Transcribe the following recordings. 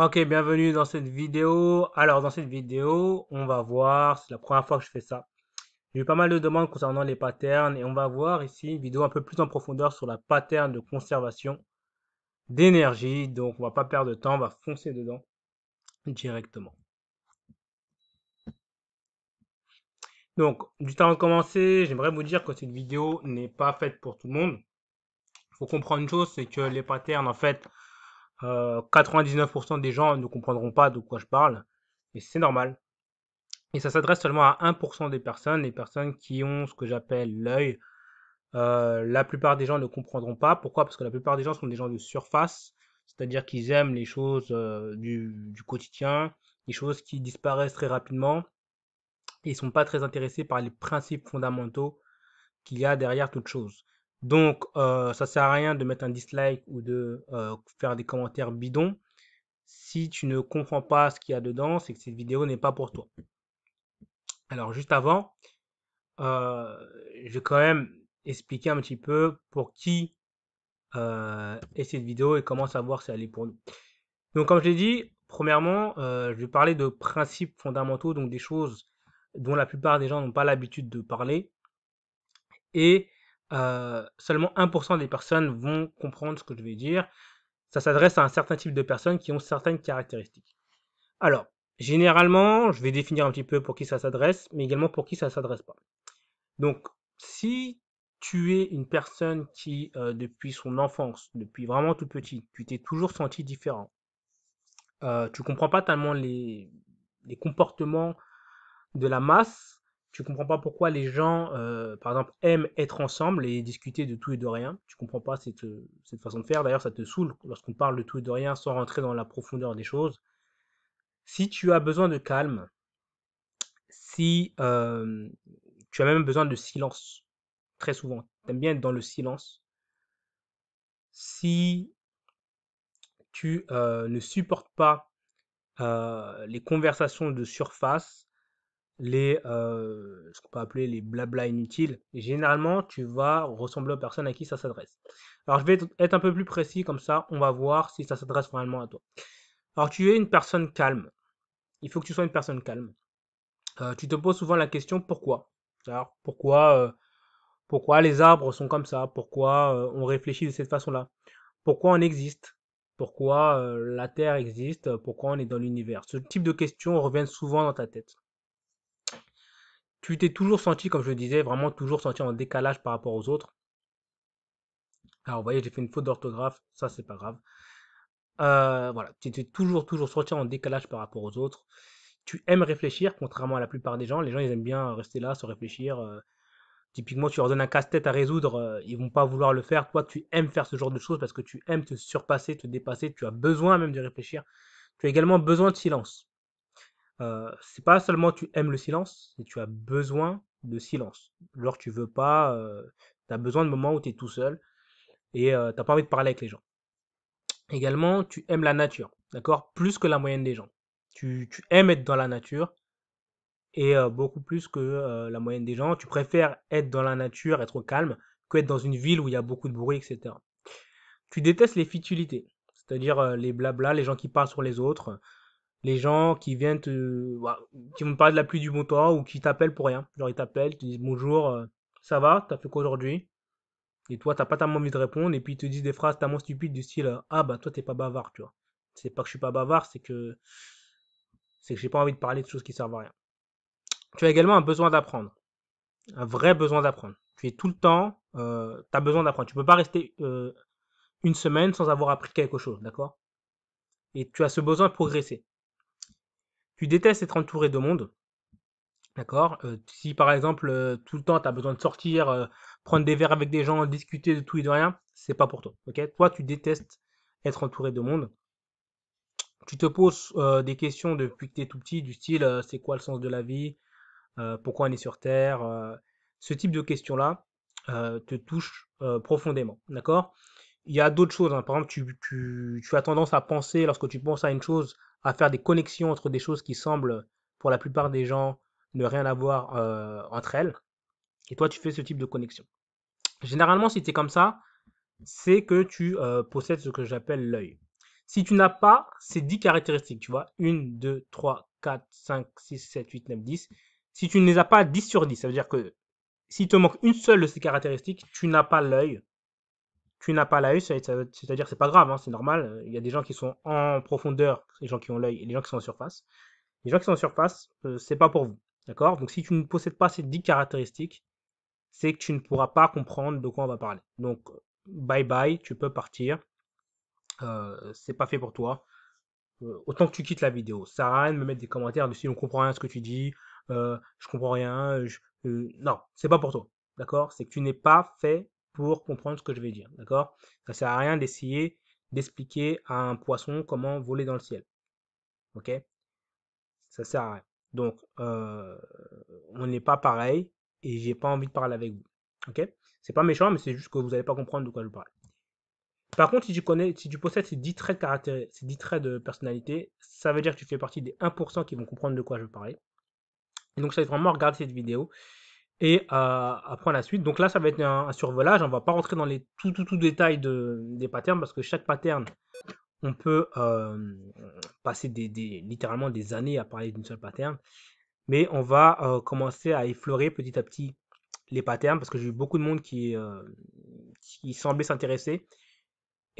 Ok, bienvenue dans cette vidéo. Alors, dans cette vidéo, on va voir, c'est la première fois que je fais ça. J'ai eu pas mal de demandes concernant les patterns et on va voir ici une vidéo un peu plus en profondeur sur la pattern de conservation d'énergie. Donc, on va pas perdre de temps, on va foncer dedans directement. Donc, du temps de commencer, j'aimerais vous dire que cette vidéo n'est pas faite pour tout le monde. Il faut comprendre une chose, c'est que les patterns, en fait, 99% des gens ne comprendront pas de quoi je parle. Et c'est normal. Et ça s'adresse seulement à 1% des personnes, les personnes qui ont ce que j'appelle l'œil. La plupart des gens ne comprendront pas. Pourquoi? Parce que la plupart des gens sont des gens de surface, c'est-à-dire qu'ils aiment les choses du quotidien, les choses qui disparaissent très rapidement, et ils sont pas très intéressés par les principes fondamentaux qu'il y a derrière toute chose. Donc, ça sert à rien de mettre un dislike ou de faire des commentaires bidons. Si tu ne comprends pas ce qu'il y a dedans, c'est que cette vidéo n'est pas pour toi. Alors, juste avant, euh, je vais quand même expliquer un petit peu pour qui est cette vidéo et comment savoir si elle est pour nous. Donc, comme je l'ai dit, premièrement, je vais parler de principes fondamentaux, donc des choses dont la plupart des gens n'ont pas l'habitude de parler. Et seulement 1% des personnes vont comprendre ce que je vais dire. Ça s'adresse à un certain type de personnes qui ont certaines caractéristiques. Alors, généralement, je vais définir un petit peu pour qui ça s'adresse, mais également pour qui ça s'adresse pas. Donc, si tu es une personne qui, depuis son enfance, depuis vraiment tout petit, tu t'es toujours senti différent, tu comprends pas tellement les comportements de la masse, tu comprends pas pourquoi les gens, par exemple, aiment être ensemble et discuter de tout et de rien, tu comprends pas cette façon de faire, d'ailleurs ça te saoule lorsqu'on parle de tout et de rien sans rentrer dans la profondeur des choses. Si tu as besoin de calme, si tu as même besoin de silence, très souvent, tu aimes bien être dans le silence, si tu ne supportes pas les conversations de surface, ce qu'on peut appeler les blabla inutiles, généralement, tu vas ressembler aux personnes à qui ça s'adresse. Alors, je vais être un peu plus précis, comme ça, on va voir si ça s'adresse vraiment à toi. Alors, tu es une personne calme. Il faut que tu sois une personne calme. Tu te poses souvent la question pourquoi. Alors, pourquoi les arbres sont comme ça? Pourquoi on réfléchit de cette façon-là? Pourquoi on existe? Pourquoi la Terre existe? Pourquoi on est dans l'univers? Ce type de questions reviennent souvent dans ta tête. Tu t'es toujours senti, comme je le disais, vraiment toujours senti en décalage par rapport aux autres. Alors, vous voyez, j'ai fait une faute d'orthographe, ça c'est pas grave. Voilà, tu t'es toujours senti en décalage par rapport aux autres. Tu aimes réfléchir, contrairement à la plupart des gens. Les gens, ils aiment bien rester là, se réfléchir. Typiquement, tu leur donnes un casse-tête à résoudre, ils vont pas vouloir le faire. Toi, tu aimes faire ce genre de choses parce que tu aimes te surpasser, te dépasser. Tu as besoin même de réfléchir. Tu as également besoin de silence. C'est pas seulement tu aimes le silence, c'est tu as besoin de silence. Genre tu veux pas, tu as besoin de moments où tu es tout seul et t'as pas envie de parler avec les gens. Également, tu aimes la nature, d'accord? Plus que la moyenne des gens. Tu aimes être dans la nature et beaucoup plus que la moyenne des gens. Tu préfères être dans la nature, être au calme, que être dans une ville où il y a beaucoup de bruit, etc. Tu détestes les futilités, c'est-à-dire les blabla, les gens qui parlent sur les autres, les gens qui viennent voilà, qui vont te parler de la pluie du bon temps ou qui t'appellent pour rien. Genre ils t'appellent, ils te disent bonjour, ça va, t'as fait quoi aujourd'hui? Et toi, t'as pas tellement envie de répondre et puis ils te disent des phrases tellement stupides du style ah bah toi t'es pas bavard, tu vois. C'est pas que je suis pas bavard, c'est que j'ai pas envie de parler de choses qui servent à rien. Tu as également un besoin d'apprendre, un vrai besoin d'apprendre. Tu es tout le temps, t'as besoin d'apprendre. Tu peux pas rester une semaine sans avoir appris quelque chose, d'accord? Et tu as ce besoin de progresser. Tu détestes être entouré de monde. D'accord? Si par exemple, tout le temps tu as besoin de sortir, prendre des verres avec des gens, discuter de tout et de rien, c'est pas pour toi. OK? Toi, tu détestes être entouré de monde. Tu te poses des questions depuis que tu es tout petit, du style c'est quoi le sens de la vie? Pourquoi on est sur Terre? Ce type de questions-là te touchent profondément. D'accord? Il y a d'autres choses, hein. Par exemple, tu as tendance à penser, lorsque tu penses à une chose, à faire des connexions entre des choses qui semblent, pour la plupart des gens, ne rien avoir entre elles. Et toi, tu fais ce type de connexion. Généralement, si tu es comme ça, c'est que tu possèdes ce que j'appelle l'œil. Si tu n'as pas ces 10 caractéristiques, tu vois, 1, 2, 3, 4, 5, 6, 7, 8, 9, 10. Si tu ne les as pas 10 sur 10, ça veut dire que s'il te manque une seule de ces caractéristiques, tu n'as pas l'œil. Tu n'as pas l'œil, c'est-à-dire c'est pas grave, hein, c'est normal. Il y a des gens qui sont en profondeur, les gens qui ont l'œil, et les gens qui sont en surface. Les gens qui sont en surface, c'est pas pour vous. D'accord? Donc si tu ne possèdes pas ces 10 caractéristiques, c'est que tu ne pourras pas comprendre de quoi on va parler. Donc bye bye, tu peux partir. C'est pas fait pour toi. Autant que tu quittes la vidéo. Ça sert à rien de me mettre des commentaires dessus, on comprend rien à ce que tu dis, je comprends rien, non, c'est pas pour toi. D'accord? C'est que tu n'es pas fait pour comprendre ce que je vais dire. D'accord? Ça sert à rien d'essayer d'expliquer à un poisson comment voler dans le ciel. Ok? Ça sert à rien. Donc, on n'est pas pareil et j'ai pas envie de parler avec vous. Ok? C'est pas méchant, mais c'est juste que vous n'allez pas comprendre de quoi je parle. Par contre, si tu possèdes ces 10 traits de caractère, ces 10 traits de personnalité, ça veut dire que tu fais partie des 1% qui vont comprendre de quoi je parlais. Et donc, je t'invite vraiment à regarder cette vidéo et à prendre la suite. Donc là, ça va être un survolage. On va pas rentrer dans les tout détails des patterns parce que chaque pattern, on peut passer littéralement des années à parler d'une seule pattern. Mais on va commencer à effleurer petit à petit les patterns parce que j'ai eu beaucoup de monde qui semblait s'intéresser.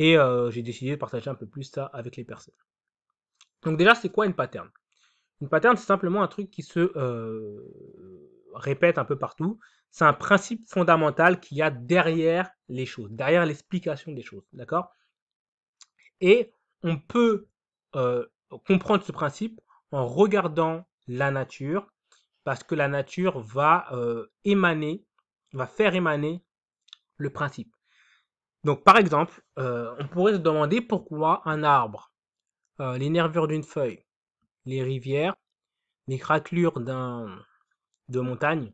Et j'ai décidé de partager un peu plus ça avec les personnes. Donc déjà, c'est quoi une pattern? Une pattern, c'est simplement un truc qui se répète un peu partout. C'est un principe fondamental qu'il y a derrière les choses, derrière l'explication des choses. D'accord? Et on peut comprendre ce principe en regardant la nature, parce que la nature va va faire émaner le principe. Donc, par exemple, on pourrait se demander pourquoi un arbre, les nervures d'une feuille, les rivières, les craquelures de montagne,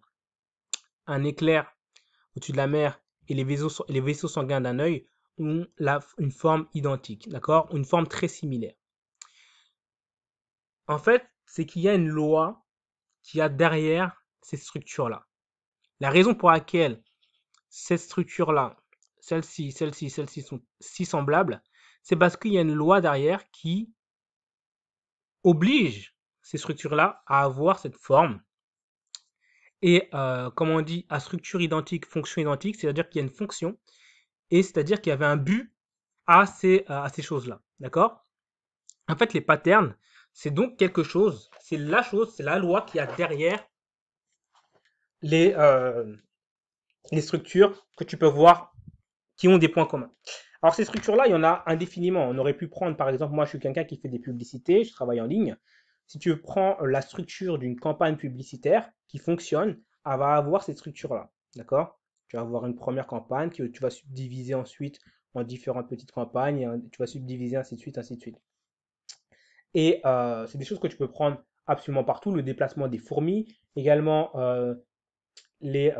un éclair au-dessus de la mer et les vaisseaux sanguins d'un œil ont une forme identique, d'accord? Une forme très similaire. En fait, c'est qu'il y a une loi qui a derrière ces structures-là. La raison pour laquelle cette structure-là, celle-ci sont si semblables, c'est parce qu'il y a une loi derrière qui oblige ces structures-là à avoir cette forme. Et comme on dit, à structure identique, fonction identique, c'est-à-dire qu'il y a une fonction, et c'est-à-dire qu'il y avait un but à ces choses-là. D'accord? En fait, les patterns, c'est donc quelque chose, c'est la loi qui a derrière les, euh, les structures que tu peux voir qui ont des points communs. Alors ces structures-là, il y en a indéfiniment. On aurait pu prendre, par exemple, moi je suis quelqu'un qui fait des publicités, je travaille en ligne. Si tu prends la structure d'une campagne publicitaire qui fonctionne, elle va avoir cette structure-là. D'accord? Tu vas avoir une première campagne que tu vas subdiviser ensuite en différentes petites campagnes, et tu vas subdiviser ainsi de suite, ainsi de suite. Et c'est des choses que tu peux prendre absolument partout. Le déplacement des fourmis, également les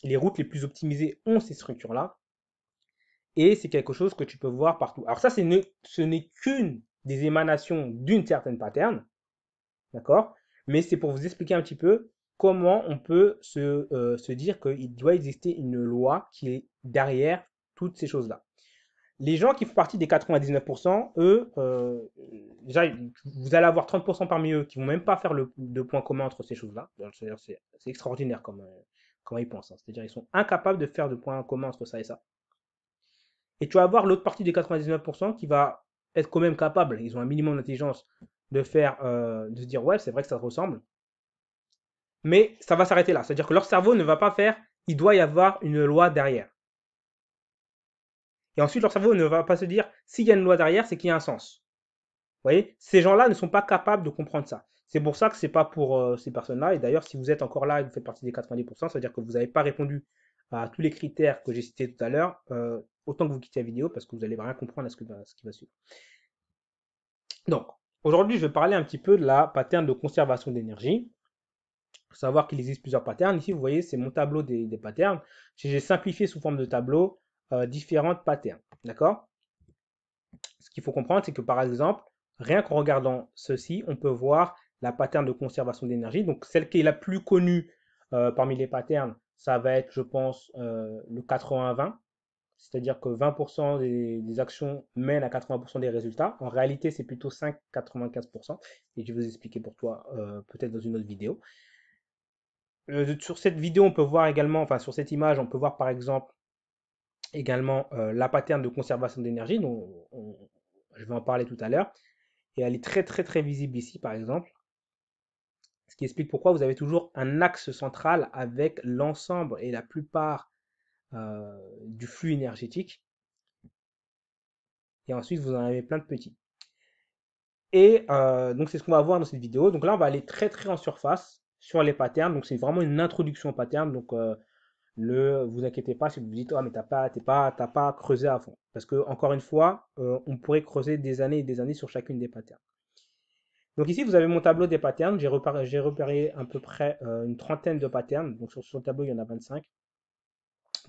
les routes les plus optimisées ont ces structures-là. Et c'est quelque chose que tu peux voir partout. Alors ça, ce n'est qu'une des émanations d'une certaine pattern, d'accord? Mais c'est pour vous expliquer un petit peu comment on peut se dire qu'il doit exister une loi qui est derrière toutes ces choses-là. Les gens qui font partie des 99%, eux, déjà, vous allez avoir 30% parmi eux qui vont même pas faire de point commun entre ces choses-là. C'est extraordinaire comment ils pensent, hein. C'est-à-dire ils sont incapables de faire de point commun entre ça et ça. Et tu vas avoir l'autre partie des 99% qui va être quand même capable, ils ont un minimum d'intelligence, de se dire ouais, c'est vrai que ça se ressemble, mais ça va s'arrêter là. C'est-à-dire que leur cerveau ne va pas faire, il doit y avoir une loi derrière. Et ensuite, leur cerveau ne va pas se dire, s'il y a une loi derrière, c'est qu'il y a un sens. Vous voyez, ces gens-là ne sont pas capables de comprendre ça. C'est pour ça que c'est pas pour ces personnes-là. Et d'ailleurs, si vous êtes encore là et que vous faites partie des 90%, c'est-à-dire que vous n'avez pas répondu à tous les critères que j'ai cités tout à l'heure, autant que vous quittez la vidéo parce que vous allez rien comprendre à ce qui va suivre. Donc, aujourd'hui, je vais parler un petit peu de la pattern de conservation d'énergie. Il faut savoir qu'il existe plusieurs patterns. Ici, vous voyez, c'est mon tableau des patterns. J'ai simplifié sous forme de tableau différentes patterns. D'accord? Ce qu'il faut comprendre, c'est que par exemple, rien qu'en regardant ceci, on peut voir la pattern de conservation d'énergie. Donc, celle qui est la plus connue parmi les patterns, ça va être, je pense, le 80-20. c'est-à-dire que 20% des actions mènent à 80% des résultats. En réalité, c'est plutôt 5,95%. Et je vais vous expliquer pour toi peut-être dans une autre vidéo. Sur cette vidéo, on peut voir également, enfin sur cette image, on peut voir par exemple également la pattern de conservation d'énergie, je vais en parler tout à l'heure. Et elle est très très très visible ici par exemple. Ce qui explique pourquoi vous avez toujours un axe central avec l'ensemble et la plupart du flux énergétique. Et ensuite, vous en avez plein de petits. Et donc, c'est ce qu'on va voir dans cette vidéo. Donc là, on va aller très très en surface sur les patterns. Donc, c'est vraiment une introduction au pattern. Donc, vous inquiétez pas si vous vous dites, oh, mais t'as pas creusé à fond. Parce que, encore une fois, on pourrait creuser des années et des années sur chacune des patterns. Donc ici, vous avez mon tableau des patterns. J'ai repéré à peu près une trentaine de patterns. Donc sur ce tableau, il y en a 25.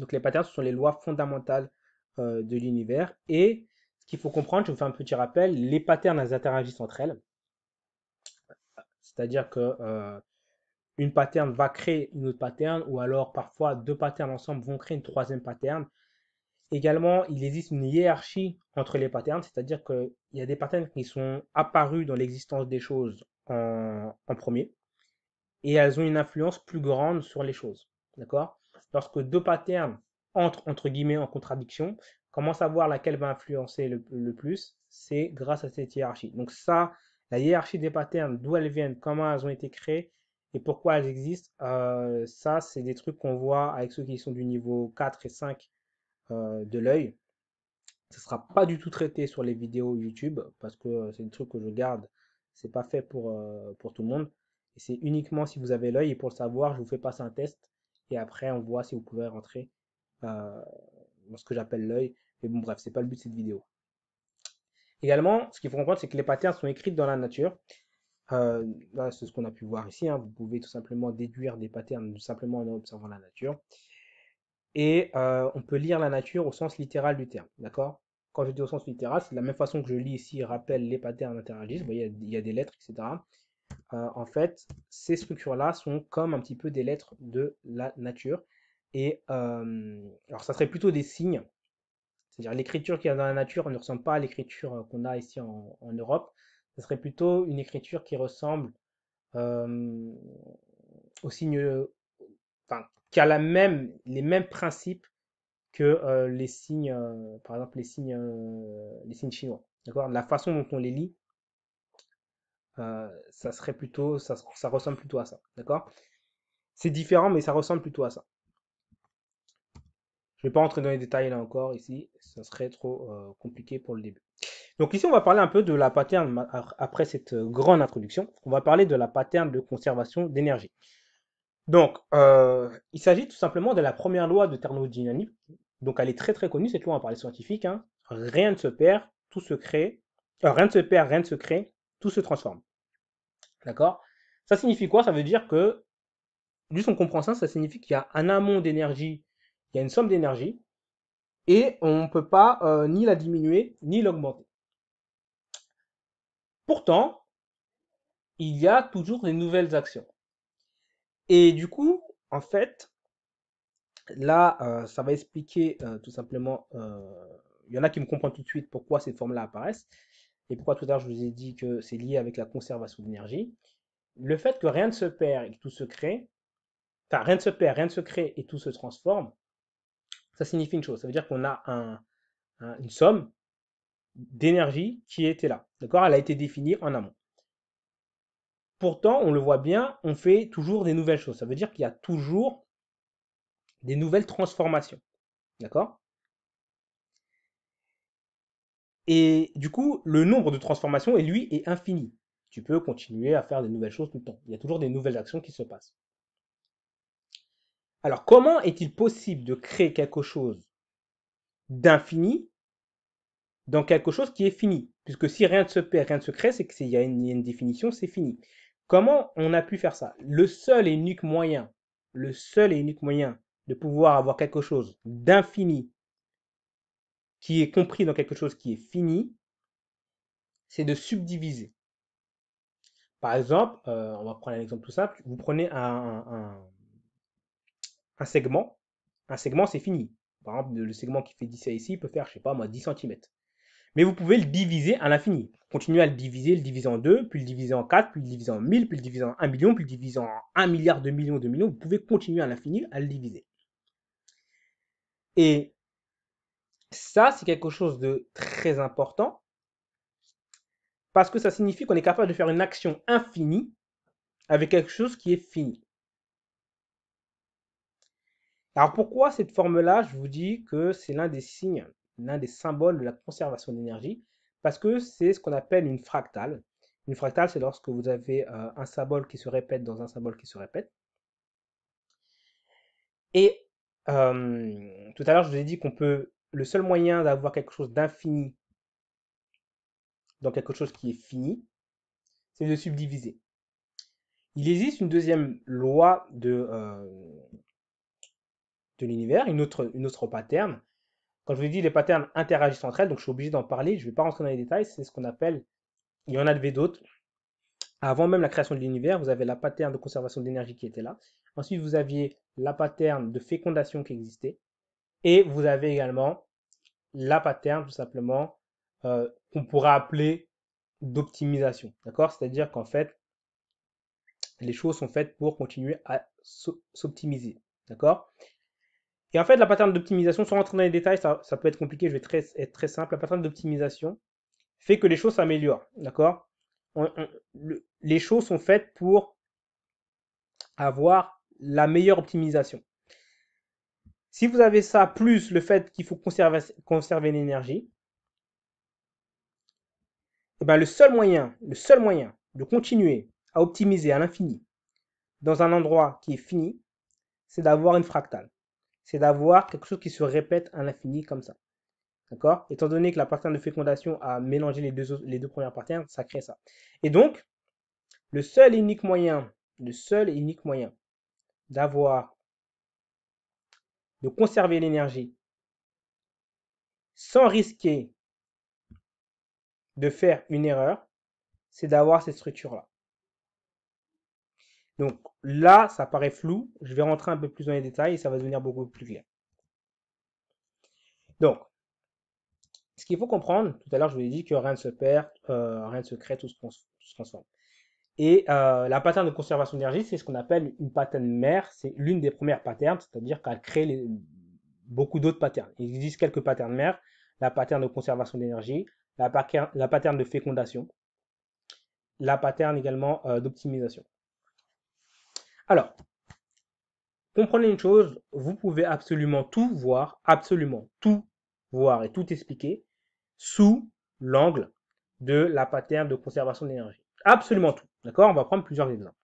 Donc les patterns, ce sont les lois fondamentales de l'univers. Et ce qu'il faut comprendre, je vous fais un petit rappel, les patterns, elles interagissent entre elles. C'est-à-dire que une pattern va créer une autre pattern, ou alors parfois deux patterns ensemble vont créer une troisième pattern. Également, il existe une hiérarchie entre les patterns, c'est-à-dire qu'il y a des patterns qui sont apparus dans l'existence des choses en premier, et elles ont une influence plus grande sur les choses. D'accord? Lorsque deux patterns entrent entre guillemets en contradiction, comment savoir laquelle va influencer le plus? C'est grâce à cette hiérarchie. Donc ça, la hiérarchie des patterns, d'où elles viennent, comment elles ont été créées et pourquoi elles existent, ça, c'est des trucs qu'on voit avec ceux qui sont du niveau 4 et 5 de l'œil. Ce ne sera pas du tout traité sur les vidéos YouTube parce que c'est des trucs que je garde. C'est pas fait pour tout le monde. Et c'est uniquement si vous avez l'œil. Et pour le savoir, je vous fais passer un test. Et après, on voit si vous pouvez rentrer euh, dans ce que j'appelle l'œil. Mais bon, bref, c'est pas le but de cette vidéo. Également, ce qu'il faut comprendre, c'est que les patterns sont écrits dans la nature. Là, c'est ce qu'on a pu voir ici, hein. Vous pouvez tout simplement déduire des patterns tout simplement en observant la nature. Et on peut lire la nature au sens littéral du terme, d'accord? Quand je dis au sens littéral, c'est de la même façon que je lis ici, rappelle les patterns interagissent, vous voyez, il y a des lettres, etc. En fait, ces structures-là sont comme un petit peu des lettres de la nature. Et alors, ça serait plutôt des signes, c'est-à-dire l'écriture qu'il y a dans la nature ne ressemble pas à l'écriture qu'on a ici en Europe. Ce serait plutôt une écriture qui ressemble euh, aux signes, enfin, qui a les mêmes principes que les signes, par exemple les signes chinois. D'accord? La façon dont on les lit, ça serait plutôt, ça ressemble plutôt à ça. D'accord? C'est différent, mais ça ressemble plutôt à ça. Je ne vais pas rentrer dans les détails là encore ici, ça serait trop compliqué pour le début. Donc ici, on va parler un peu de la pattern, après cette grande introduction, on va parler de la pattern de conservation d'énergie. Donc, il s'agit tout simplement de la première loi de thermodynamique. Donc, elle est très très connue, cette loi, on parlait scientifique, hein. Rien ne se perd, tout se crée. Rien ne se perd, rien ne se crée, tout se transforme. D'accord? Ça signifie quoi? Ça veut dire que, juste on comprend ça, ça signifie qu'il y a un amont d'énergie, il y a une somme d'énergie, et on ne peut pas ni la diminuer, ni l'augmenter. Pourtant, il y a toujours des nouvelles actions. Et du coup, en fait, là, ça va expliquer tout simplement. Il y en a qui me comprennent tout de suite pourquoi ces formes-là apparaissent et pourquoi tout à l'heure je vous ai dit que c'est lié avec la conservation d'énergie. Le fait que rien ne se perd et que tout se crée, enfin rien ne se perd, rien ne se crée et tout se transforme, ça signifie une chose. Ça veut dire qu'on a une somme d'énergie qui était là. D'accord? Elle a été définie en amont. Pourtant, on le voit bien, on fait toujours des nouvelles choses. Ça veut dire qu'il y a toujours des nouvelles transformations. D'accord? Et du coup, le nombre de transformations, lui, est infini. Tu peux continuer à faire des nouvelles choses tout le temps. Il y a toujours des nouvelles actions qui se passent. Alors, comment est-il possible de créer quelque chose d'infini dans quelque chose qui est fini? Puisque si rien ne se perd, rien ne se crée, c'est qu'il y a une définition, c'est fini. Comment on a pu faire ça? Le seul et unique moyen de pouvoir avoir quelque chose d'infini qui est compris dans quelque chose qui est fini, c'est de subdiviser. Par exemple, on va prendre un exemple tout simple. Vous prenez un segment. Un segment, c'est fini. Par exemple, le segment qui fait 10 ici peut faire, je sais pas moi, 10 centimètres. Mais vous pouvez le diviser à l'infini. Continuez à le diviser en 2, puis le diviser en 4, puis le diviser en 1000, puis le diviser en 1 million, puis le diviser en 1 milliard de millions de millions. Vous pouvez continuer à l'infini à le diviser. Et ça, c'est quelque chose de très important parce que ça signifie qu'on est capable de faire une action infinie avec quelque chose qui est fini. Alors pourquoi cette forme-là, je vous dis que c'est l'un des signes, l'un des symboles de la conservation d'énergie, parce que c'est ce qu'on appelle une fractale. Une fractale, c'est lorsque vous avez un symbole qui se répète dans un symbole qui se répète. Et tout à l'heure, je vous ai dit qu'on peut, le seul moyen d'avoir quelque chose d'infini dans quelque chose qui est fini, c'est de subdiviser. Il existe une deuxième loi de l'univers, une autre pattern. Quand je vous dis les patterns interagissent entre elles, donc je suis obligé d'en parler, je ne vais pas rentrer dans les détails, c'est ce qu'on appelle, il y en avait d'autres. Avant même la création de l'univers, vous avez la pattern de conservation d'énergie qui était là. Ensuite, vous aviez la pattern de fécondation qui existait. Et vous avez également la pattern, tout simplement, qu'on pourra appeler d'optimisation. D'accord? C'est-à-dire qu'en fait, les choses sont faites pour continuer à s'optimiser. D'accord? Et en fait, la pattern d'optimisation, sans rentrer dans les détails, ça peut être compliqué, je vais être très simple. La pattern d'optimisation fait que les choses s'améliorent. D'accord? Les choses sont faites pour avoir la meilleure optimisation. Si vous avez ça, plus le fait qu'il faut conserver l'énergie, eh ben le seul moyen de continuer à optimiser à l'infini dans un endroit qui est fini, c'est d'avoir une fractale. C'est d'avoir quelque chose qui se répète à l'infini comme ça. D'accord? Étant donné que la pattern de fécondation a mélangé les deux premières patterns, ça crée ça. Et donc, le seul et unique moyen d'avoir, de conserver l'énergie sans risquer de faire une erreur, c'est d'avoir cette structure-là. Donc là, ça paraît flou. Je vais rentrer un peu plus dans les détails et ça va devenir beaucoup plus clair. Donc, ce qu'il faut comprendre, tout à l'heure, je vous ai dit que rien ne se perd, rien ne se crée, tout se transforme. Et la pattern de conservation d'énergie, c'est ce qu'on appelle une pattern mère. C'est l'une des premières patterns, c'est-à-dire qu'elle crée beaucoup d'autres patterns. Il existe quelques patterns mères. La pattern de conservation d'énergie, la pattern de fécondation, la pattern également d'optimisation. Alors, comprenez une chose, vous pouvez absolument tout voir et tout expliquer sous l'angle de la pattern de conservation d'énergie. Absolument tout. D'accord? On va prendre plusieurs exemples.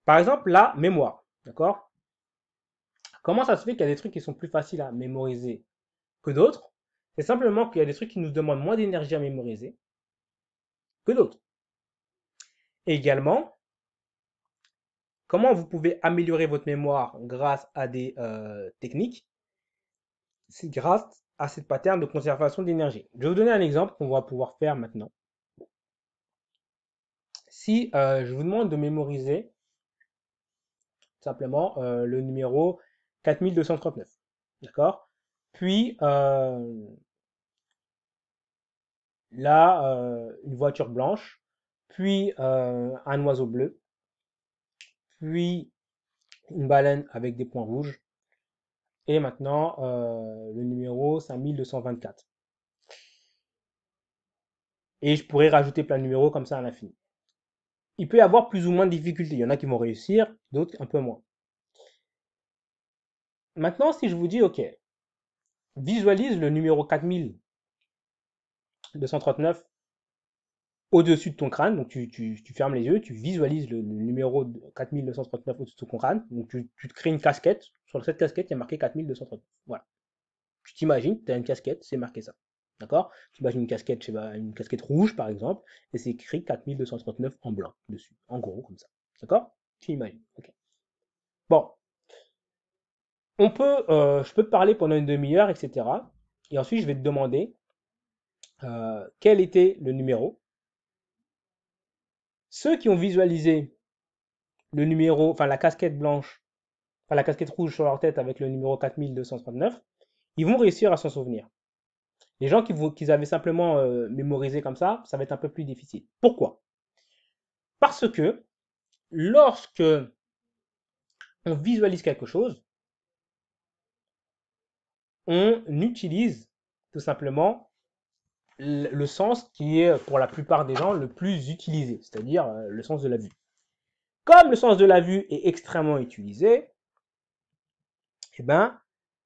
Par exemple, la mémoire. D'accord? Comment ça se fait qu'il y a des trucs qui sont plus faciles à mémoriser que d'autres? C'est simplement qu'il y a des trucs qui nous demandent moins d'énergie à mémoriser que d'autres. Et également, comment vous pouvez améliorer votre mémoire grâce à des techniques? C'est grâce à cette pattern de conservation d'énergie. Je vais vous donner un exemple qu'on va pouvoir faire maintenant. Si je vous demande de mémoriser simplement le numéro 4239, d'accord? Puis là, une voiture blanche, puis un oiseau bleu, puis une baleine avec des points rouges, et maintenant le numéro 5224. Et je pourrais rajouter plein de numéros comme ça à l'infini. Il peut y avoir plus ou moins de difficultés. Il y en a qui vont réussir, d'autres un peu moins. Maintenant, si je vous dis, OK, visualise le numéro 4239 au-dessus de ton crâne, donc tu fermes les yeux, tu visualises le numéro 4239 au-dessus de ton crâne, donc tu te crées une casquette, sur cette casquette il y a marqué 4239, voilà. Tu t'imagines, tu as une casquette, c'est marqué ça, d'accord? Tu imagines une casquette, je sais pas, une casquette rouge par exemple, et c'est écrit 4239 en blanc dessus, en gros comme ça, d'accord? Tu imagines, ok. Bon, je peux te parler pendant une demi-heure, etc. Et ensuite je vais te demander quel était le numéro. Ceux qui ont visualisé le numéro, enfin la casquette blanche enfin, la casquette rouge sur leur tête avec le numéro 4239, ils vont réussir à s'en souvenir. Les gens qui avaient simplement mémorisé comme ça va être un peu plus difficile. Pourquoi? Parce que lorsque on visualise quelque chose, on utilise tout simplement le sens qui est pour la plupart des gens le plus utilisé, c'est-à-dire le sens de la vue. Comme le sens de la vue est extrêmement utilisé, eh ben,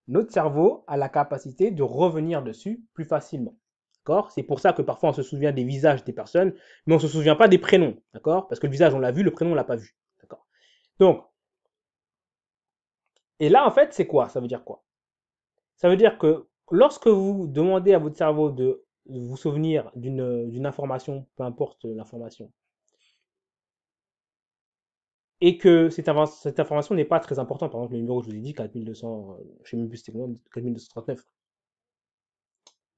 notre cerveau a la capacité de revenir dessus plus facilement. D'accord? C'est pour ça que parfois on se souvient des visages des personnes, mais on ne se souvient pas des prénoms. D'accord? Parce que le visage on l'a vu, le prénom on l'a pas vu. D'accord? Donc, et là en fait, c'est quoi? Ça veut dire quoi? Ça veut dire que lorsque vous demandez à votre cerveau de vous souvenir d'une information, peu importe l'information, et que cette information n'est pas très importante, par exemple le numéro que je vous ai dit, 4200, je ne sais même plus c'était combien, 4239,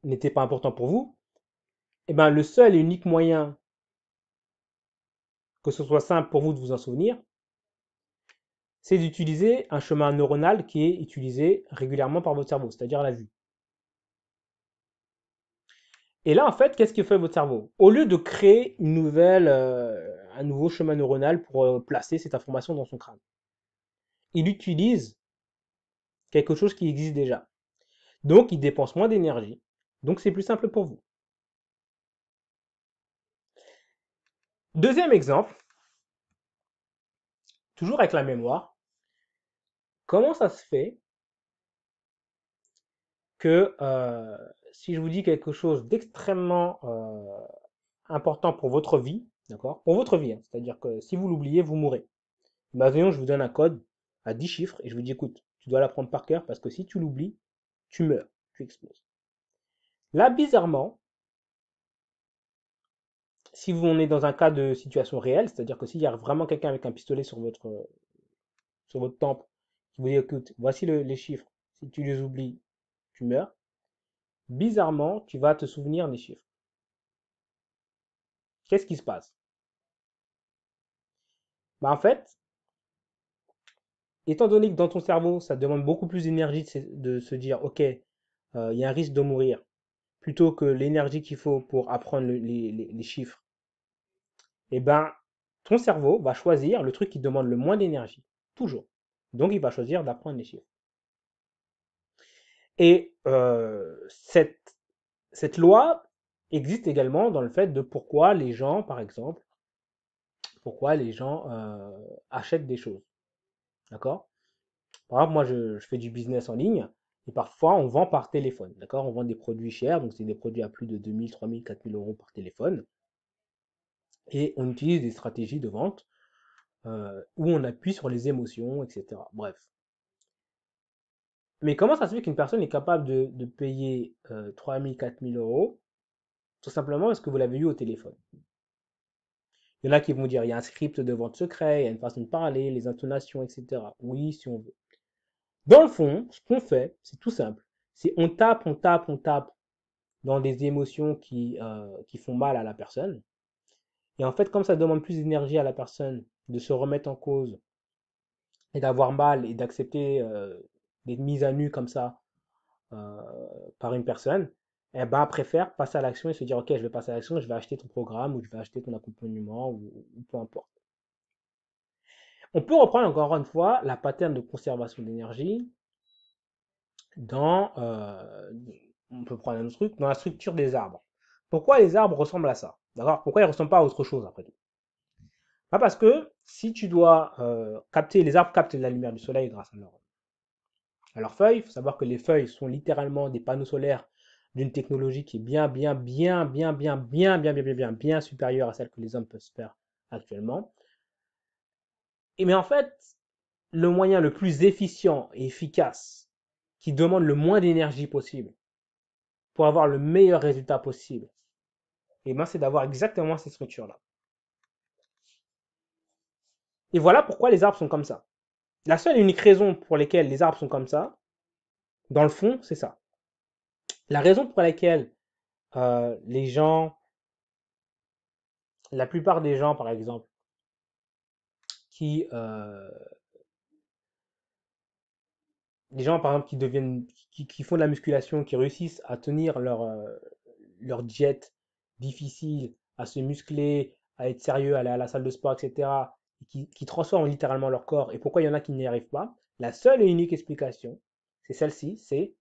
n'était pas important pour vous, et ben le seul et unique moyen que ce soit simple pour vous de vous en souvenir, c'est d'utiliser un chemin neuronal qui est utilisé régulièrement par votre cerveau, c'est-à-dire la vue. Et là, en fait, qu'est-ce que fait votre cerveau? Au lieu de créer un nouveau chemin neuronal pour placer cette information dans son crâne, il utilise quelque chose qui existe déjà. Donc, il dépense moins d'énergie. Donc, c'est plus simple pour vous. Deuxième exemple, toujours avec la mémoire, comment ça se fait que si je vous dis quelque chose d'extrêmement important pour votre vie, d'accord? Pour votre vie, hein, c'est-à-dire que si vous l'oubliez, vous mourrez. Imaginons, je vous donne un code à 10 chiffres et je vous dis, écoute, tu dois l'apprendre par cœur parce que si tu l'oublies, tu meurs, tu exploses. Là, bizarrement, si vous en êtes dans un cas de situation réelle, c'est-à-dire que s'il y a vraiment quelqu'un avec un pistolet sur votre tempe qui vous dit, écoute, voici les chiffres, si tu les oublies, tu meurs, bizarrement, tu vas te souvenir des chiffres. Qu'est-ce qui se passe? Bah, en fait, étant donné que dans ton cerveau, ça demande beaucoup plus d'énergie de se dire, ok, il y a un risque de mourir, plutôt que l'énergie qu'il faut pour apprendre les chiffres, eh ben, ton cerveau va choisir le truc qui demande le moins d'énergie, toujours. Donc, il va choisir d'apprendre les chiffres. Et cette loi existe également dans le fait de pourquoi les gens, par exemple, pourquoi les gens achètent des choses. D'accord? Par exemple, moi, je fais du business en ligne et parfois, on vend par téléphone. D'accord? On vend des produits chers, donc c'est des produits à plus de 2000, 3000, 4000 euros par téléphone. Et on utilise des stratégies de vente où on appuie sur les émotions, etc. Bref. Mais comment ça se fait qu'une personne est capable de payer 3000, 4000 euros tout simplement parce que vous l'avez eu au téléphone? Il y en a qui vont dire il y a un script de vente secret, il y a une façon de parler, les intonations, etc. Oui, si on veut. Dans le fond, ce qu'on fait, c'est tout simple. C'est on tape, on tape, on tape dans des émotions qui font mal à la personne. Et en fait, comme ça demande plus d'énergie à la personne de se remettre en cause et d'avoir mal et d'accepter d'être mise à nu comme ça euh, par une personne, eh ben, préfère passer à l'action et se dire, ok, je vais passer à l'action, je vais acheter ton programme ou je vais acheter ton accompagnement ou peu importe. On peut reprendre encore une fois la pattern de conservation d'énergie dans, on peut prendre un autre truc, dans la structure des arbres. Pourquoi les arbres ressemblent à ça? D'accord? Pourquoi ils ne ressemblent pas à autre chose après tout? Pas parce que si tu dois capter, les arbres captent la lumière du soleil grâce à leurs feuilles. Il faut savoir que les feuilles sont littéralement des panneaux solaires d'une technologie qui est bien supérieure à celle que les hommes peuvent se faire actuellement. Et mais en fait, le moyen le plus efficient et efficace, qui demande le moins d'énergie possible pour avoir le meilleur résultat possible, et ben c'est d'avoir exactement cette structure-là. Et voilà pourquoi les arbres sont comme ça. La seule et unique raison pour laquelle les arbres sont comme ça, dans le fond, c'est ça. La raison pour laquelle les gens, la plupart des gens, par exemple, qui des gens, par exemple, qui font de la musculation, qui réussissent à tenir leur diète difficile, à se muscler, à être sérieux, à aller à la salle de sport, etc., et qui transforment littéralement leur corps, et pourquoi il y en a qui n'y arrivent pas, la seule et unique explication, c'est celle-ci, c'est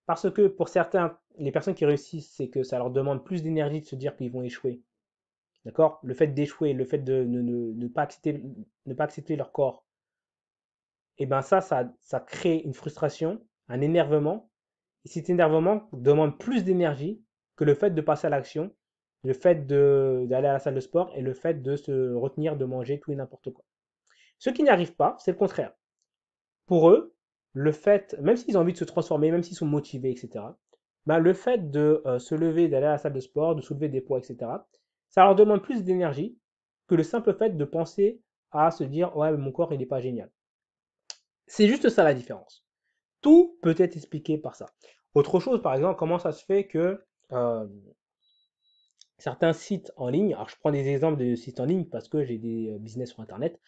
parce que pour certains, les personnes qui réussissent, c'est que ça leur demande plus d'énergie de se dire qu'ils vont échouer. D'accord? Le fait d'échouer, le fait de ne pas accepter leur corps, et ben ça crée une frustration, un énervement. Et cet énervement demande plus d'énergie que le fait de passer à l'action, le fait d'aller à la salle de sport et le fait de se retenir de manger tout et n'importe quoi. Ceux qui n'y arrivent pas, c'est le contraire. Pour eux, le fait, même s'ils ont envie de se transformer, même s'ils sont motivés, etc., ben le fait de se lever, d'aller à la salle de sport, de soulever des poids, etc., ça leur demande plus d'énergie que le simple fait de penser à se dire ouais, mon corps, il n'est pas génial. C'est juste ça la différence. Tout peut être expliqué par ça. Autre chose, par exemple, comment ça se fait que euh, certains sites en ligne, alors je prends des exemples de sites en ligne parce que j'ai des business sur Internet,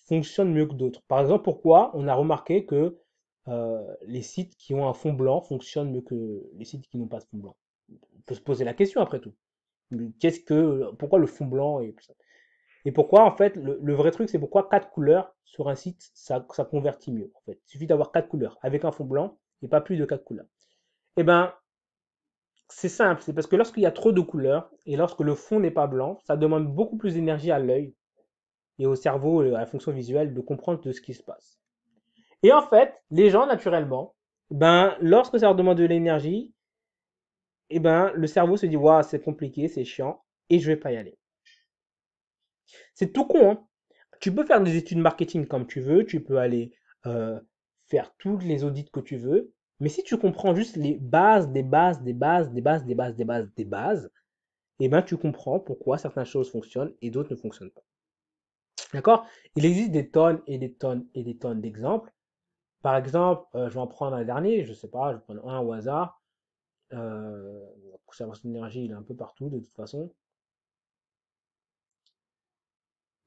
fonctionnent mieux que d'autres. Par exemple, pourquoi on a remarqué que les sites qui ont un fond blanc fonctionnent mieux que les sites qui n'ont pas de fond blanc. On peut se poser la question après tout. Pourquoi le fond blanc et tout ça. Et pourquoi, en fait, le vrai truc, c'est pourquoi quatre couleurs sur un site, ça convertit mieux. En fait, il suffit d'avoir quatre couleurs avec un fond blanc et pas plus de quatre couleurs. Eh ben, c'est simple, c'est parce que lorsqu'il y a trop de couleurs et lorsque le fond n'est pas blanc, ça demande beaucoup plus d'énergie à l'œil et au cerveau, à la fonction visuelle, de comprendre de ce qui se passe. Et en fait, les gens, naturellement, ben, lorsque ça leur demande de l'énergie, le cerveau se dit, waouh, c'est compliqué, c'est chiant, et je vais pas y aller. C'est tout con, hein. Tu peux faire des études marketing comme tu veux, tu peux aller euh, faire tous les audits que tu veux, mais si tu comprends juste les bases, des bases, des bases, des bases, des bases, des bases, des bases, et ben tu comprends pourquoi certaines choses fonctionnent et d'autres ne fonctionnent pas. D'accord? Il existe des tonnes et des tonnes et des tonnes d'exemples. Par exemple, je vais en prendre un dernier, je sais pas, je vais prendre un au hasard. La conservation d'énergie, il est un peu partout de toute façon.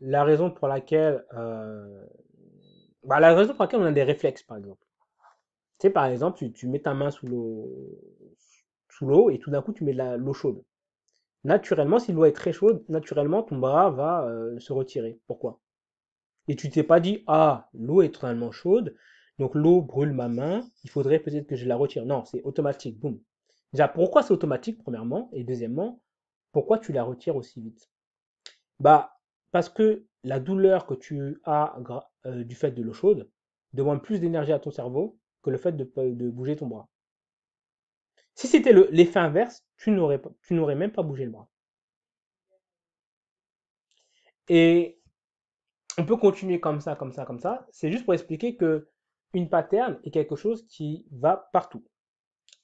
La raison pour laquelle, la raison pour laquelle on a des réflexes, par exemple. Tu sais, par exemple, tu mets ta main sous l'eau et tout d'un coup tu mets de l'eau chaude. Naturellement, si l'eau est très chaude, naturellement ton bras va se retirer. Pourquoi? Et tu t'es pas dit, ah, l'eau est totalement chaude, donc l'eau brûle ma main, il faudrait peut-être que je la retire. Non, c'est automatique, boum. Déjà, pourquoi c'est automatique, premièrement, et deuxièmement, pourquoi tu la retires aussi vite? Bah, parce que la douleur que tu as du fait de l'eau chaude demande plus d'énergie à ton cerveau que le fait de bouger ton bras. Si c'était l'effet inverse, tu n'aurais même pas bougé le bras. Et on peut continuer comme ça, comme ça, comme ça. C'est juste pour expliquer que une pattern est quelque chose qui va partout.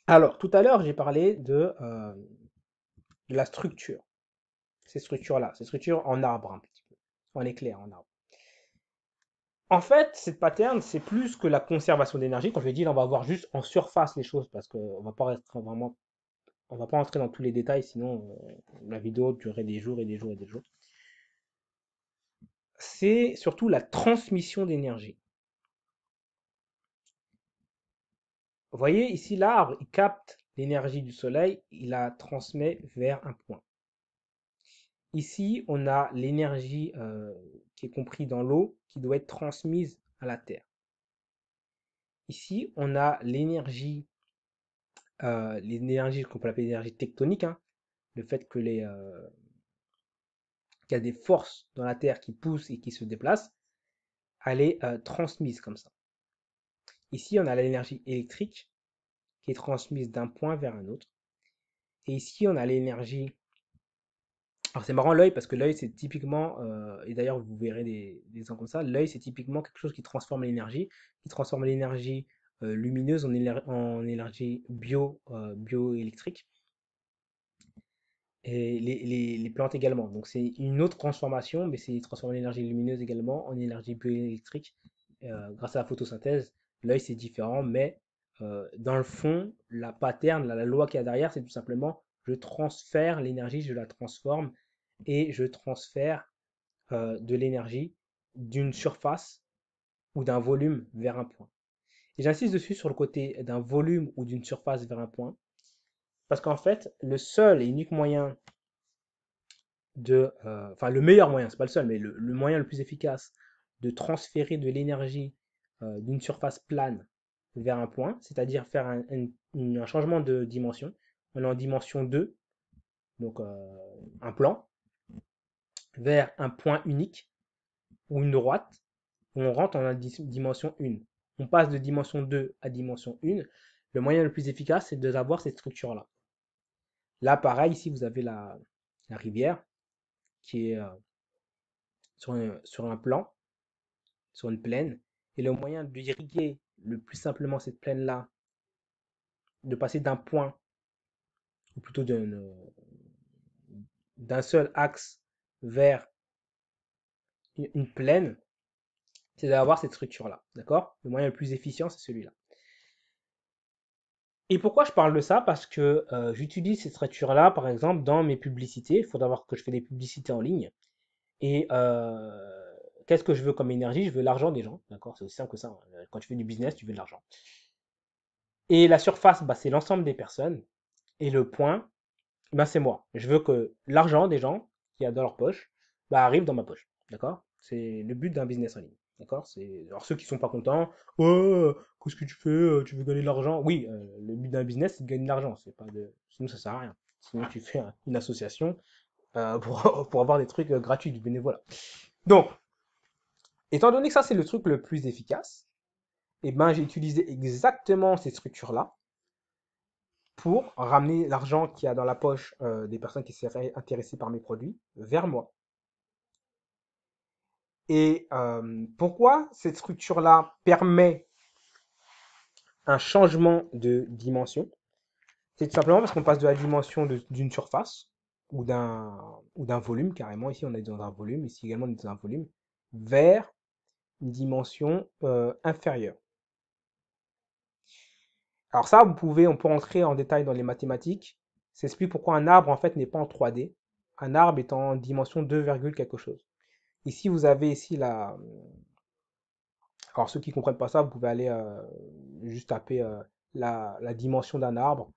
Alors, tout à l'heure, j'ai parlé de la structure. Ces structures-là, ces structures en arbre un petit peu, en éclair, en arbre. En fait, cette pattern, c'est plus que la conservation d'énergie. Quand je l'ai dit, là, on va voir juste en surface les choses parce qu'on va pas rester vraiment, on va pas rentrer dans tous les détails, sinon la vidéo durerait des jours et des jours et des jours. C'est surtout la transmission d'énergie. Vous voyez, ici, l'arbre, il capte l'énergie du soleil, il la transmet vers un point. Ici, on a l'énergie qui est comprise dans l'eau qui doit être transmise à la terre. Ici, on a l'énergie qu'on peut appeler l'énergie tectonique, hein, le fait qu'il y a des forces dans la terre qui poussent et qui se déplacent, elle est transmise comme ça. Ici, on a l'énergie électrique qui est transmise d'un point vers un autre. Et ici, on a l'énergie. Alors, c'est marrant l'œil parce que l'œil, c'est typiquement, et d'ailleurs, vous verrez des exemples comme ça, l'œil, c'est typiquement quelque chose qui transforme l'énergie lumineuse en énergie bioélectrique. Et les plantes également. Donc, c'est une autre transformation, mais c'est transformer l'énergie lumineuse également en énergie bioélectrique grâce à la photosynthèse. L'œil, c'est différent, mais dans le fond, la pattern, la loi qu'il y a derrière, c'est tout simplement je transfère l'énergie, je la transforme et je transfère de l'énergie d'une surface ou d'un volume vers un point. Et j'insiste dessus sur le côté d'un volume ou d'une surface vers un point, parce qu'en fait, le seul et unique moyen enfin le meilleur moyen, c'est pas le seul, mais le moyen le plus efficace de transférer de l'énergie d'une surface plane vers un point, c'est-à-dire faire un changement de dimension. On est en dimension 2, donc un plan, vers un point unique ou une droite, où on rentre en dimension 1. On passe de dimension 2 à dimension 1. Le moyen le plus efficace, c'est d'avoir cette structure-là. Là, pareil, ici, vous avez la rivière qui est sur un plan, sur une plaine. Et le moyen d'irriguer le plus simplement cette plaine-là, de passer d'un point, ou plutôt d'un seul axe vers une plaine, c'est d'avoir cette structure-là. D'accord? Le moyen le plus efficient, c'est celui-là. Et pourquoi je parle de ça? Parce que j'utilise cette structure-là, par exemple, dans mes publicités. Il faut savoir que je fais des publicités en ligne. Et qu'est-ce que je veux comme énergie? Je veux l'argent des gens. D'accord? C'est aussi simple que ça, hein. Quand tu fais du business, tu veux de l'argent. Et la surface, bah, c'est l'ensemble des personnes. Et le point, bah, c'est moi. Je veux que l'argent des gens qui a dans leur poche bah, arrive dans ma poche. D'accord? C'est le but d'un business en ligne. D'accord? Alors ceux qui sont pas contents, ouais, qu'est-ce que tu fais? Tu veux gagner de l'argent? Oui, le but d'un business, c'est de gagner de l'argent. C'est pas de... Sinon, ça sert à rien. Sinon, tu fais une association pour avoir des trucs gratuits, du bénévolat. Donc, étant donné que ça, c'est le truc le plus efficace, et ben, j'ai utilisé exactement ces structures-là pour ramener l'argent qu'il y a dans la poche des personnes qui seraient intéressées par mes produits vers moi. Et pourquoi cette structure-là permet un changement de dimension? C'est tout simplement parce qu'on passe de la dimension d'une surface ou d'un volume, carrément. Ici, on est dans un volume, ici également, on est dans un volume, vers une dimension inférieure. Alors ça, on peut entrer en détail dans les mathématiques. Ça explique pourquoi un arbre, en fait, n'est pas en 3D. Un arbre est en dimension 2, quelque chose. Ici, vous avez ici la... Alors ceux qui ne comprennent pas ça, vous pouvez aller juste taper la dimension d'un arbre.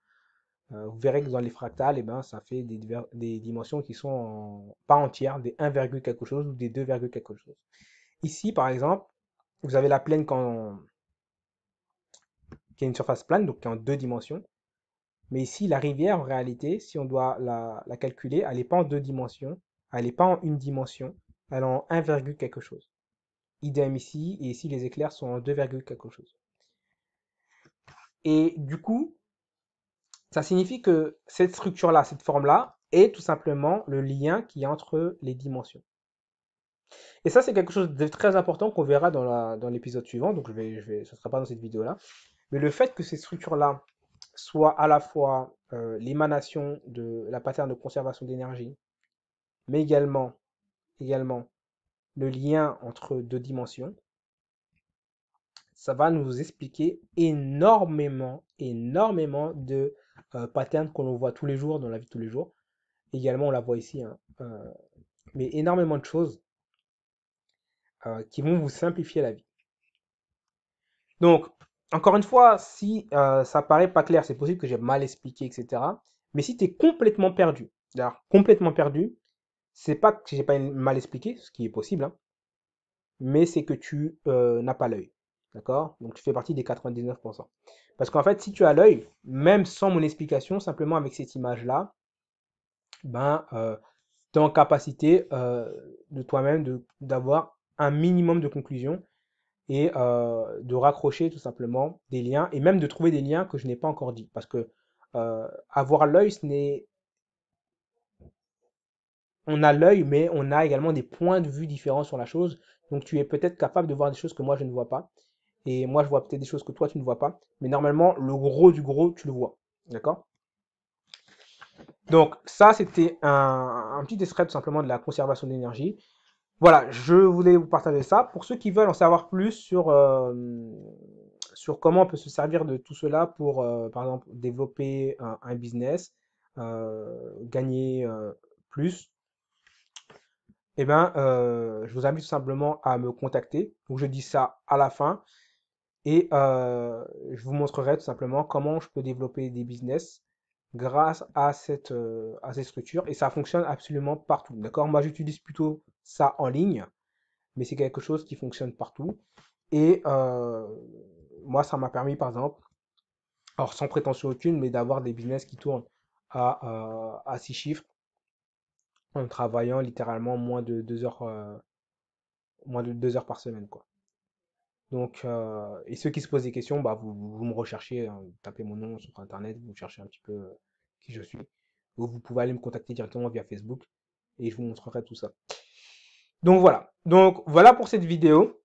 Vous verrez que dans les fractales, eh ben, ça fait des dimensions qui sont pas entières, des 1, quelque chose ou des 2, quelque chose. Ici, par exemple, vous avez la plaine qui a une surface plane, donc qui est en 2 dimensions. Mais ici, la rivière, en réalité, si on doit la calculer, elle n'est pas en 2 dimensions, elle n'est pas en une dimension, elle est en 1, quelque chose. Idem ici, et ici, les éclairs sont en 2, quelque chose. Et du coup, ça signifie que cette structure-là, cette forme-là, est tout simplement le lien qui est entre les dimensions. Et ça, c'est quelque chose de très important qu'on verra dans l'épisode suivant, donc ce ne sera pas dans cette vidéo-là. Mais le fait que ces structures-là soient à la fois l'émanation de la pattern de conservation d'énergie, mais également le lien entre deux dimensions, ça va nous expliquer énormément de patterns que l'on voit tous les jours dans la vie de tous les jours. Également, on la voit ici, hein, mais énormément de choses qui vont vous simplifier la vie. Donc, encore une fois, si ça paraît pas clair, c'est possible que j'ai mal expliqué, etc. Mais si tu es complètement perdu, alors complètement perdu, c'est pas que j'ai pas mal expliqué, ce qui est possible, hein, mais c'est que tu n'as pas l'œil. D'accord? Donc tu fais partie des 99%. Parce qu'en fait, si tu as l'œil, même sans mon explication, simplement avec cette image-là, ben, tu es en capacité de toi-même d'avoir un minimum de conclusion et de raccrocher tout simplement des liens et même de trouver des liens que je n'ai pas encore dit. Parce que avoir l'œil, on a l'œil, mais on a également des points de vue différents sur la chose. Donc tu es peut-être capable de voir des choses que moi je ne vois pas. Et moi je vois peut-être des choses que toi tu ne vois pas. Mais normalement, le gros du gros, tu le vois. D'accord? Donc ça, c'était un petit extrait tout simplement de la conservation d'énergie. Voilà, je voulais vous partager ça. Pour ceux qui veulent en savoir plus sur comment on peut se servir de tout cela pour, par exemple, développer un business, gagner plus, eh ben, je vous invite tout simplement à me contacter. Donc, je dis ça à la fin. Et je vous montrerai tout simplement comment je peux développer des business grâce à cette structure. Et ça fonctionne absolument partout. D'accord? Moi, j'utilise plutôt ça en ligne, mais c'est quelque chose qui fonctionne partout. Et moi, ça m'a permis, par exemple, alors sans prétention aucune, mais d'avoir des business qui tournent à 6 chiffres en travaillant littéralement moins de 2 heures par semaine, quoi. Donc, et ceux qui se posent des questions, bah, vous me recherchez, hein, vous tapez mon nom sur Internet, vous cherchez un petit peu qui je suis. Ou vous pouvez aller me contacter directement via Facebook et je vous montrerai tout ça. Donc voilà. Donc voilà pour cette vidéo.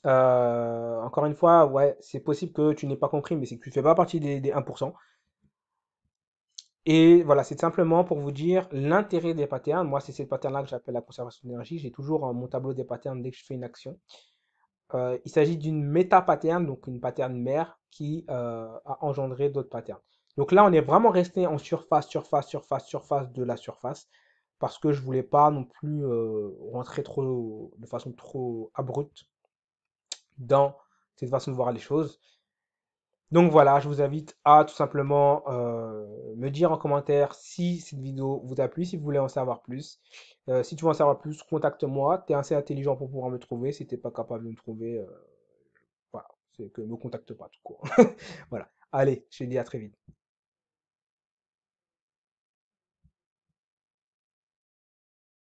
Encore une fois, ouais, c'est possible que tu n'aies pas compris, mais c'est que tu ne fais pas partie des 1%. Et voilà, c'est simplement pour vous dire l'intérêt des patterns. Moi, c'est cette pattern-là que j'appelle la conservation d'énergie. J'ai toujours mon tableau des patterns dès que je fais une action. Il s'agit d'une méta-pattern, donc une pattern mère qui a engendré d'autres patterns. Donc là, on est vraiment resté en surface, surface, surface, surface de la surface, parce que je voulais pas non plus rentrer trop, de façon trop abrupte dans cette façon de voir les choses. Donc voilà, je vous invite à tout simplement me dire en commentaire si cette vidéo vous a plu, si vous voulez en savoir plus. Si tu veux en savoir plus, contacte-moi. Tu es assez intelligent pour pouvoir me trouver. Si tu n'es pas capable de me trouver, voilà, c'est que me contacte pas tout court. Voilà. Allez, je te dis à très vite.